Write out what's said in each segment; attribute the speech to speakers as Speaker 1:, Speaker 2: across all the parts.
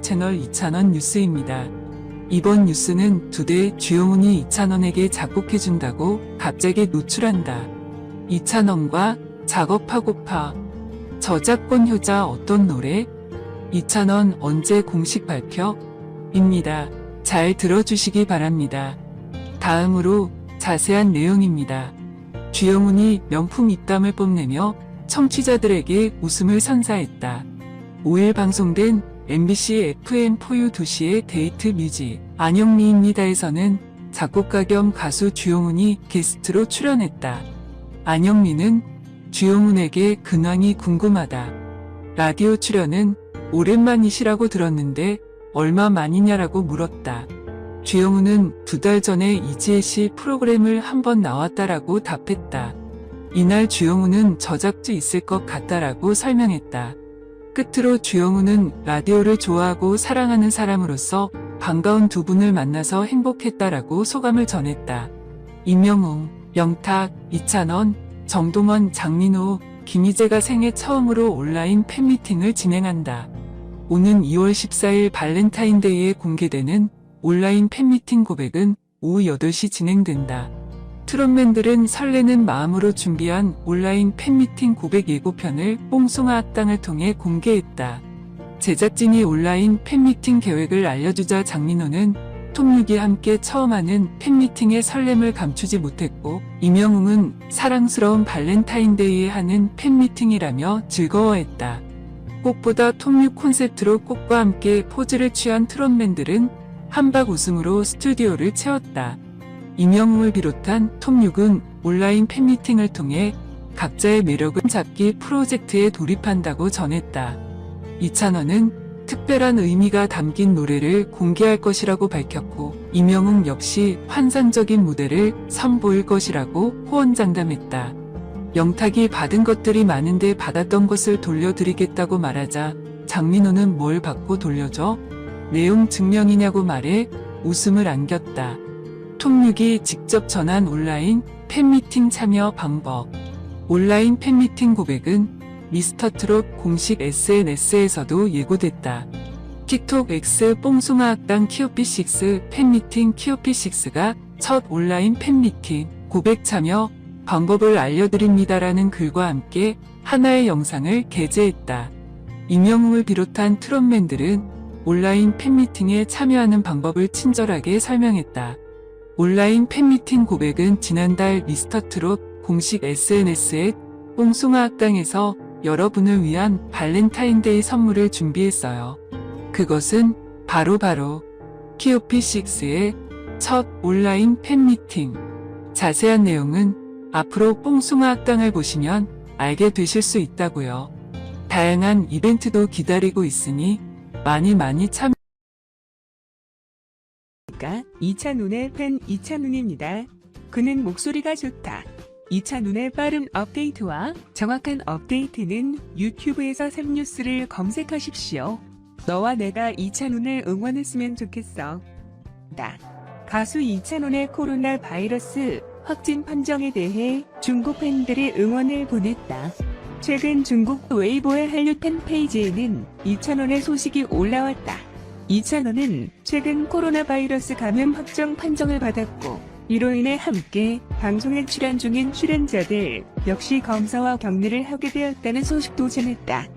Speaker 1: 채널 이찬원 뉴스입니다. 이번 뉴스는 두대 주용훈이 이찬원에게 작곡해준다고 갑자기 노출한다. 이찬원과 작업하고파. 저작권 효자 어떤 노래? 이찬원 언제 공식 발표? 입니다. 잘 들어주시기 바랍니다. 다음으로 자세한 내용입니다. 주용훈이 명품 입담을 뽐내며 청취자들에게 웃음을 선사했다. 5일 방송된 MBC FM4U 2시의 데이트 뮤직 안영미입니다에서는 작곡가 겸 가수 주용훈이 게스트로 출연했다. 안영미는 주용훈에게 근황이 궁금하다. 라디오 출연은 오랜만이시라고 들었는데 얼마 만이냐라고 물었다. 주용훈은 2달 전에 이지혜 씨 프로그램을 한번 나왔다라고 답했다. 이날 주용훈은 저작주 있을 것 같다라고 설명했다. 끝으로 주용훈은 라디오를 좋아하고 사랑하는 사람으로서 반가운 두 분을 만나서 행복했다라고 소감을 전했다. 임영웅, 영탁, 이찬원, 정동원, 장민호, 김희재가 생애 처음으로 온라인 팬미팅을 진행한다. 오는 2월 14일 발렌타인데이에 공개되는 온라인 팬미팅 고백은 오후 8시 진행된다. 트롯맨들은 설레는 마음으로 준비한 온라인 팬미팅 고백 예고편을 뽕숭아 학당을 통해 공개했다. 제작진이 온라인 팬미팅 계획을 알려주자 장민호는 톰6이 함께 처음 하는 팬미팅의 설렘을 감추지 못했고, 임영웅은 사랑스러운 발렌타인데이에 하는 팬미팅이라며 즐거워했다. 꽃보다 톰6 콘셉트로 꽃과 함께 포즈를 취한 트롯맨들은 한박 웃음으로 스튜디오를 채웠다. 임영웅을 비롯한 톰6은 온라인 팬미팅을 통해 각자의 매력을 잡기 프로젝트에 돌입한다고 전했다. 이찬원은 특별한 의미가 담긴 노래를 공개할 것이라고 밝혔고, 임영웅 역시 환상적인 무대를 선보일 것이라고 호언장담했다. 영탁이 받은 것들이 많은데 받았던 것을 돌려드리겠다고 말하자 장민호는 뭘 받고 돌려줘? 내용 증명이냐고 말해 웃음을 안겼다. 톰6이 직접 전한 온라인 팬미팅 참여 방법. 온라인 팬미팅 고백은 미스터트롯 공식 SNS에서도 예고됐다. 틱톡 X 뽕숭아 학당 키오피6 팬미팅 키오피6가 첫 온라인 팬미팅 고백 참여 방법을 알려드립니다라는 글과 함께 하나의 영상을 게재했다. 임영웅을 비롯한 트롯맨들은 온라인 팬미팅에 참여하는 방법을 친절하게 설명했다. 온라인 팬미팅 고백은 지난달 미스터트롯 공식 SNS에 뽕숭아 학당에서 여러분을 위한 발렌타인데이 선물을 준비했어요. 그것은 바로 키오피6의 첫 온라인 팬미팅. 자세한 내용은 앞으로 뽕숭아 학당을 보시면 알게 되실 수 있다고요. 다양한 이벤트도 기다리고 있으니 많이 참여.
Speaker 2: 이찬훈의 팬 이찬훈입니다. 그는 목소리가 좋다. 이찬훈의 빠른 업데이트와 정확한 업데이트는 유튜브에서 샘뉴스를 검색하십시오. 너와 내가 이찬훈을 응원했으면 좋겠어. 가수 이찬훈의 코로나 바이러스 확진 판정에 대해 중국 팬들이 응원을 보냈다. 최근 중국 웨이보의 한류 팬페이지에는 이찬원의 소식이 올라왔다. 이찬원은 최근 코로나 바이러스 감염 확정 판정을 받았고, 이로 인해 함께 방송에 출연 중인 출연자들 역시 검사와 격리를 하게 되었다는 소식도 전했다.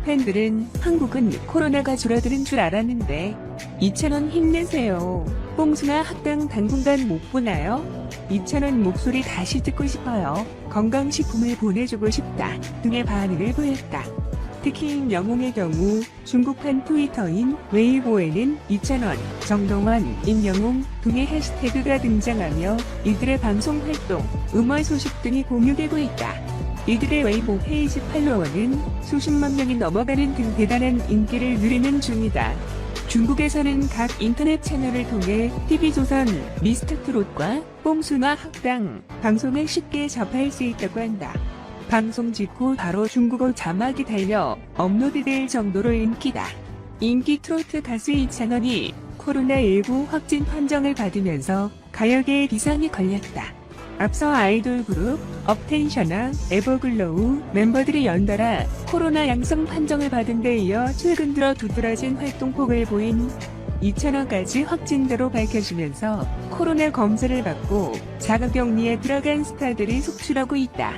Speaker 2: 팬들은 한국은 코로나가 줄어드는 줄 알았는데 이찬원 힘내세요. 뽕숭아 학당 당분간 못 보나요? 이찬원 목소리 다시 듣고 싶어요. 건강식품을 보내주고 싶다 등의 반응을 보였다. 특히 임영웅의 경우 중국판 트위터인 웨이보에는 이찬원, 정동원, 임영웅 등의 해시태그가 등장하며 이들의 방송 활동, 음원 소식 등이 공유되고 있다. 이들의 웨이보 페이지 팔로워는 수십만 명이 넘어가는 등 대단한 인기를 누리는 중이다. 중국에서는 각 인터넷 채널을 통해 TV조선, 미스터트롯과 뽕숭아 학당 방송을 쉽게 접할 수 있다고 한다. 방송 직후 바로 중국어 자막이 달려 업로드될 정도로 인기다. 인기 트로트 가수 이찬원이 코로나19 확진 판정을 받으면서 가요계에 비상이 걸렸다. 앞서 아이돌 그룹 업텐션과 에버글로우 멤버들이 연달아 코로나 양성 판정을 받은 데 이어 최근 들어 두드러진 활동폭을 보인 이찬원까지 확진자로 밝혀지면서 코로나 검사를 받고 자가격리에 들어간 스타들이 속출하고 있다.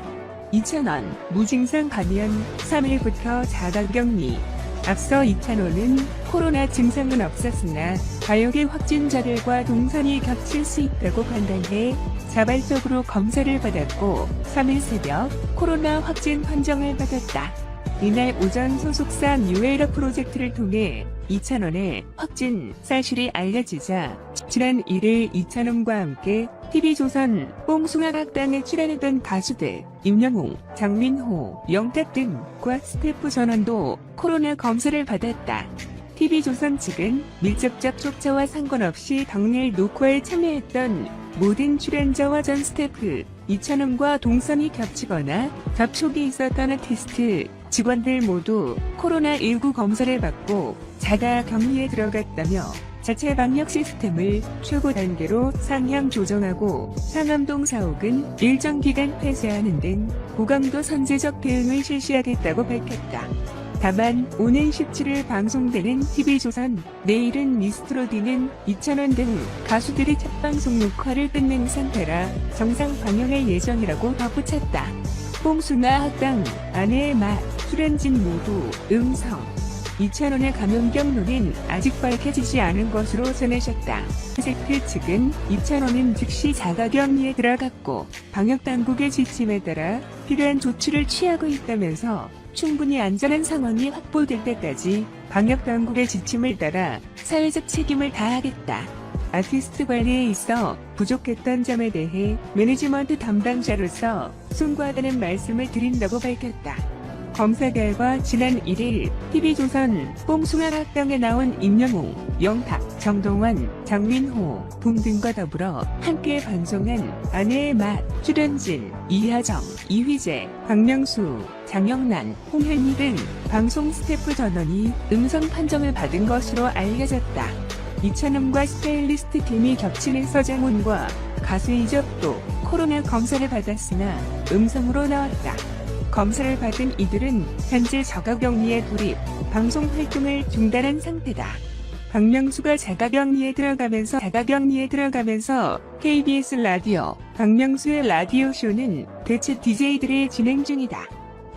Speaker 2: 이찬원 무증상 감염 3일부터 자가격리. 앞서 이찬원은 코로나 증상은 없었으나 가요계 확진자들과 동선이 겹칠 수 있다고 판단해 자발적으로 검사를 받았고 3일 새벽 코로나 확진 판정을 받았다. 이날 오전 소속사 뉴에라 프로젝트를 통해 이찬원의 확진 사실이 알려지자 지난 1일 이찬원과 함께 TV조선 뽕숭아학당에 출연했던 가수들 임영웅, 장민호, 영탁 등과 스태프 전원도 코로나 검사를 받았다. TV조선 측은 밀접 접촉자와 상관없이 당일 녹화에 참여했던 모든 출연자와 전 스태프, 이찬원과 동선이 겹치거나 접촉이 있었던 아티스트, 직원들 모두 코로나19 검사를 받고 자가 격리에 들어갔다며 자체 방역 시스템을 최고 단계로 상향 조정하고 상암동 사옥은 일정 기간 폐쇄하는 등 고강도 선제적 대응을 실시하겠다고 밝혔다. 다만 오는 17일 방송되는 TV조선 내일은 미스트롯이는 이찬원 등 가수들이 첫 방송 녹화를 끝낸 상태라 정상 방영할 예정이라고 덧붙였다. 뽕숭아 학당, 아내의 맛, 출연진 모두 음성. 이찬원의 감염 경로는 아직 밝혀지지 않은 것으로 전해졌다. 프로젝트 측은 이찬원은 즉시 자가격리에 들어갔고 방역당국의 지침에 따라 필요한 조치를 취하고 있다면서 충분히 안전한 상황이 확보될 때까지 방역당국의 지침을 따라 사회적 책임을 다하겠다. 아티스트 관리에 있어 부족했던 점에 대해 매니지먼트 담당자로서 송구하다는 말씀을 드린다고 밝혔다. 검사 결과 지난 1일 TV조선 뽕숭아학당에 나온 임영웅, 영탁, 정동원, 장민호, 붐 등과 더불어 함께 방송한 아내의 맛, 출연진, 이하정, 이휘재, 박명수, 장영란, 홍현희 등 방송 스태프 전원이 음성 판정을 받은 것으로 알려졌다. 이찬원과 스타일리스트 팀이 겹치는 서장훈과 가수 이적도 코로나 검사를 받았으나 음성으로 나왔다. 검사를 받은 이들은 현재 자가격리에 돌입, 방송 활동을 중단한 상태다. 박명수가 자가격리에 들어가면서 KBS 라디오, 박명수의 라디오 쇼는 대체 DJ들이 진행 중이다.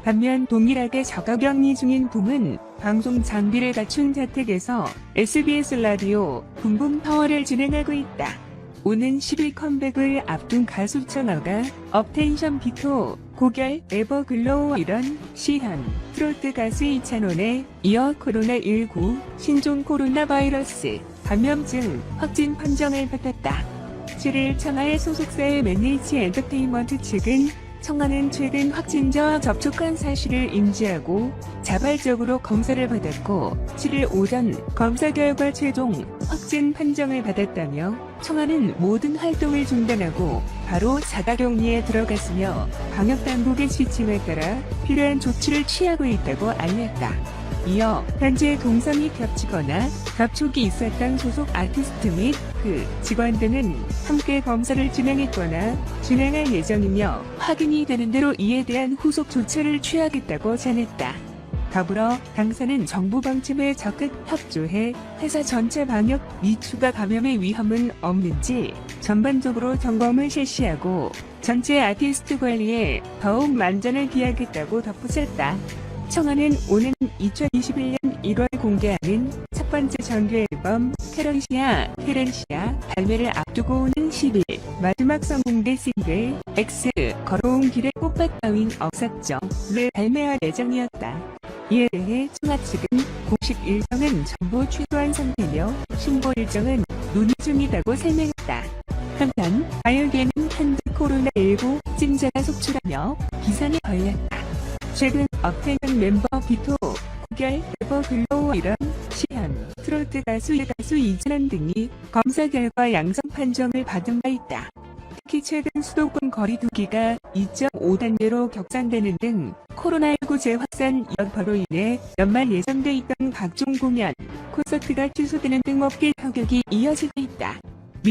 Speaker 2: 반면 동일하게 자가격리 중인 붐은 방송 장비를 갖춘 자택에서 SBS 라디오 붐붐 파워를 진행하고 있다. 오는 10일 컴백을 앞둔 가수 천어가 업텐션 비토, 고결, 에버글로우 이런 시현, 트로트 가수 이찬원에 이어 코로나19 신종 코로나 바이러스 감염증 확진 판정을 받았다. 7일 청하의 소속사의 매니지 엔터테인먼트 측은 청하는 최근 확진자와 접촉한 사실을 인지하고 자발적으로 검사를 받았고 7일 오전 검사 결과 최종 확진 판정을 받았다며 청하는 모든 활동을 중단하고 바로 자가격리에 들어갔으며 방역당국의 지침에 따라 필요한 조치를 취하고 있다고 알렸다. 이어 현재 동선이 겹치거나 접촉이 있었던 소속 아티스트 및 그 직원 등은 함께 검사를 진행했거나 진행할 예정이며 확인이 되는 대로 이에 대한 후속 조처를 취하겠다고 전했다. 더불어 당사는 정부 방침에 적극 협조해 회사 전체 방역 및 추가 감염의 위험은 없는지 전반적으로 점검을 실시하고 전체 아티스트 관리에 더욱 만전을 기하겠다고 덧붙였다. 청하는 오는 2021년 1월 공개하는 첫 번째 정규 앨범 케렌시아 발매를 앞두고 오는 10일 마지막 선공개 싱글 X 걸어온 길에 꽃밭 따윈 없었죠를 발매할 예정이었다. 이에 대해 청하 측은 공식 일정은 전부 취소한 상태며 신고 일정은 논의 중이라고 설명했다. 한편 가요계는 현재 코로나19 확진자가 속출하며 비상에 걸렸다. 최근 업텐션 멤버 비토, 고결, 에버글로우 이런 시현, 트로트 가수 이찬원 등이 검사 결과 양성 판정을 받은 바 있다. 특히 최근 수도권 거리두기가 2.5단계로 격상되는 등 코로나19 재확산 여파로 인해 연말 예정돼 있던 각종 공연, 콘서트가 취소되는 등 업계 타격이 이어지고 있다.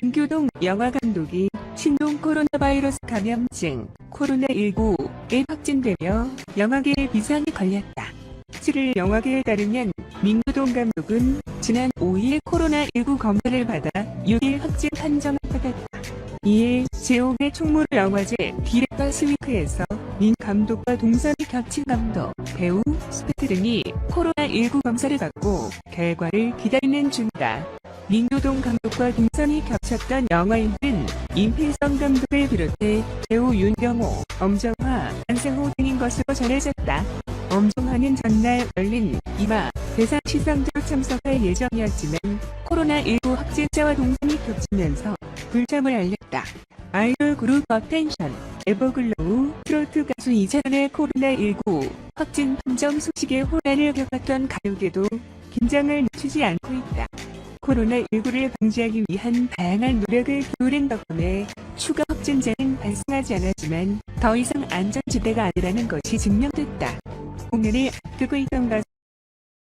Speaker 2: 민규동 영화감독이 신종 코로나 바이러스 감염증 코로나19에 확진되며 영화계에 비상이 걸렸다. 7일 영화계에 따르면 민규동 감독은 지난 5일 코로나19 검사를 받아 6일 확진 판정을 받았다. 이에 제옥의 총무르 영화제 디렉터 스위크에서 민 감독과 동선이 겹친 감독, 배우, 스태프 등이 코로나19 검사를 받고 결과를 기다리는 중이다. 민규동 감독과 동선이 겹쳤던 영화인들은 임필성 감독을 비롯해 배우 윤경호, 엄정화, 안승호 등인 것으로 전해졌다. 엄정화는 전날 열린 이마 대상 시상대로 참석할 예정이었지만 코로나19 확진자와 동선이 겹치면서 불참을 알렸다. 아이돌 그룹 어텐션, 에버글로우, 트로트 가수 이찬원의 코로나19 확진 판정 소식에 혼란을 겪었던 가요계도 긴장을 늦추지 않고 있다. 코로나19를 방지하기 위한 다양한 노력을 기울인 덕분에 추가 확진자는 발생하지 않았지만 더 이상 안전지대가 아니라는 것이 증명됐다. 공연을 앞두고 있던 가수